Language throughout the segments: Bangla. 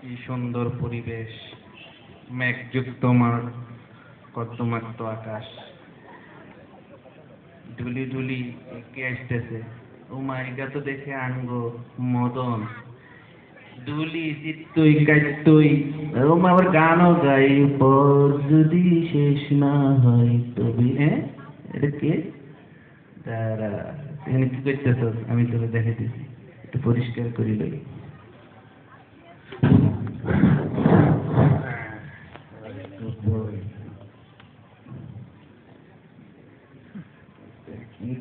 কি সুন্দর পরিবেশ, মেঘযুক্ত মাঠ, কর্দমাক্ত আকাশ, ধুলি ধুলি এঁকে আসতেছে। ও মাইগা তো দেখে আনগো মদন, ধুলি চিত্তুই কাইত্তুই। ও মা আবার গানও গাই, পর যদি শেষ না হয় তবে। এটা কে? তারা এখানে কি করতেছ? আমি তোকে দেখাইতেছি, একটু পরিষ্কার করি লই।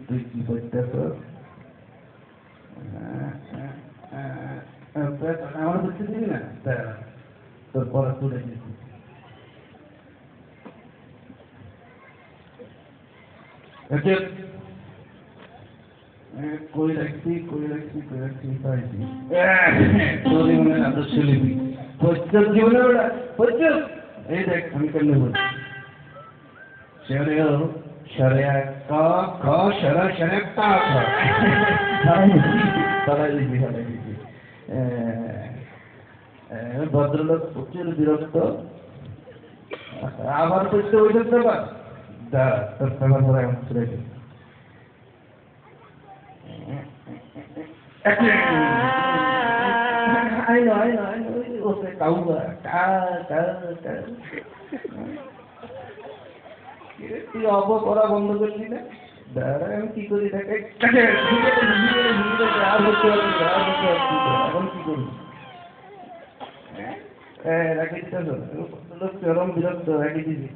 তুই কি করতেছ? আমার বুঝতে দিবি না, তোর পড়া তুলে দিচ্ছি। কই রাখছি পাইছি। তোর মনে আদর্শ লিখবি প্রত্যেক জীবনে ওরা প্রত্যেক। এই দেখ আমি কেমনে বলছি, সেরেও সরে ক খ সরে সরে তা ভদ্রলোক প্রচুর বিরক্ত, আবার করতে ওই ব্যাপার দাঁড়া তোর সবার ধরে এমন ছেড়ে দিই। I know. ওকে কাউবা তুই অপকরা বন্ধ করলি না? দাঁড়া আমি কি করি দেখাই। এখন কি করি? রাখি দিতে চরম বিরক্ত, রাখি দিবি।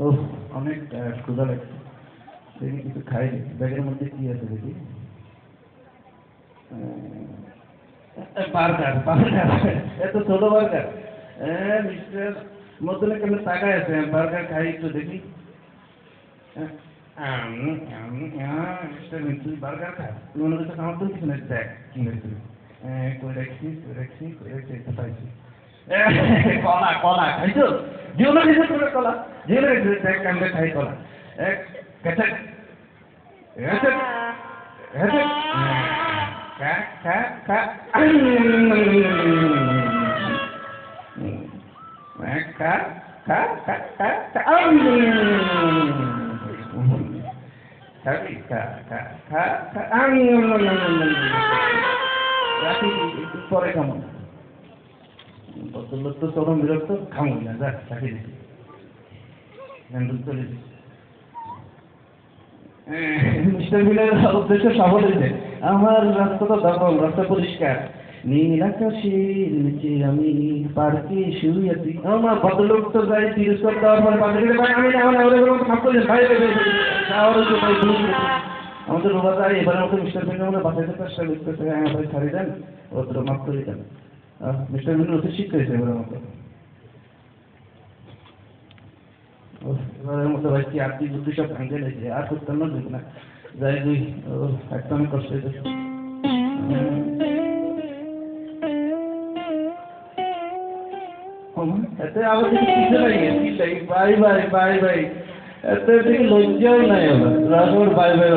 ও অনেক ক্ষুধা লাগছে, দেখি কিছু খাইনি। ব্যাগের মধ্যে কি আছে দেখি? বার্গার। এত ছোট বার্গার? মিস্টার মতনে কেন টাকায় আছে? বার্গার খাই একটু দেখি। তুই বার্গার খা, তুই মনে করছিস আমার তো কিছু নেই। দেখ কি হয়েছে, কই রাখছি পাইছি। কলা খাইছো? জীবনে খাইছো তোর কলা? জীবনে দেখ আমরা খাই কলা। পরে খামো, ভদ্রলোক তো চরম বিরক্ত, খামো না, যা রাখি দিচ্ছি। চলে দিচ্ছি। মিস্টার মিলের উদ্দেশ্য সফল হয়েছে। আমার রাস্তাটা দখল, রাস্তা পরিষ্কার। নীল আকাশের নিচে আমি পার্কে শুয়ে আছি। আমার ভদ্রলোক তো যাই তিরস্কার করতে দেওয়ার পরে পার্কে ভাই আমি মাফ করলেন ভাই। আমাদের রোবা যায় এবার আমাদের মিস্টার মিলের মধ্যে বাঁচাইতে চেষ্টা করতেছে। ভাই ছাড়ি দেন, ওদের মাফ করে দেন। মিস্টার মিলের অতি শিক্ষা হয়েছে এবার আমাকে। এবারের মতো ভাই কি আর্থিক বুদ্ধি সব ভাঙে লেগেছে, আর করতাম না দেখ না যাই দুই। একটা অনেক কষ্ট হয়েছে। এতে আবার কিছু নাই, বাই এতে থেকে লজ্জাও নাই। আবার বাই বাই